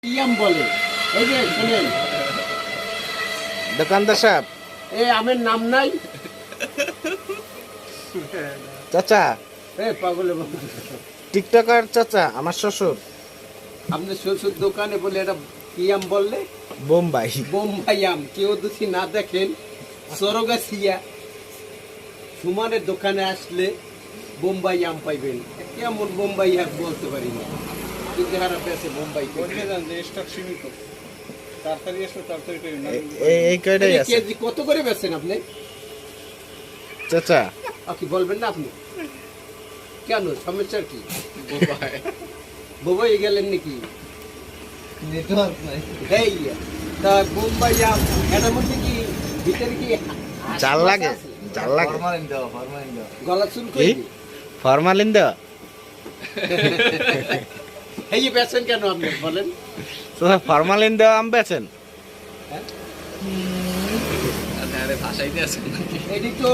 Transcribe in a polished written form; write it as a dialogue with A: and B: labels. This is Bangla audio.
A: কি আম বলে? এই যে শুনেন
B: দোকানদার সাহেব,
A: এই আমের নাম নাই।
B: চাচা,
A: পাগলে
B: টিকটকার চাচা, আমার শ্বশুর।
A: আপনার শ্বশুর দোকানে বলে এটা কি আম বললে?
B: বোম্বাই।
A: বোম্বাই আম। কেউ যদি না দেখেন সরগাছিয়া সুমানের দোকানে আসলে বোম্বাই আম পাইবেন। কেমন বোম্বাই আম বলতে পারি না, কিন্তু খারাপ আছে বোম্বাই।
C: স্টক সীমিত, তাড়াতাড়ি আসলে তাড়াতাড়ি পেয়ে না।
B: এই কয়টাই আছে
A: কেজি কত করে বেচেন আপনি?
B: চাচা।
A: কি বলবেন না আপনি? কেন, সমস্যা কি? বোবাই গেলেন নাকি?
C: নেটওয়ার্ক নাই।
A: এই তা বোম্বাই আম এটার মধ্যে কি ভিতরে কি
B: জাল লাগে, জাল লাগে।
C: ফরমালিন দাও, ফরমালিন দাও।
A: গলা চুল
B: কি?
A: কই?
B: ফরমালিন দেওয়া?
A: এই যে বেচেন কেন আপনি বলেন?
B: চাচা, ফরমালিন দেওয়া আম বেচেন?
C: আরে ভাষাই দিয়ে আছে নাকি?
A: এটি তো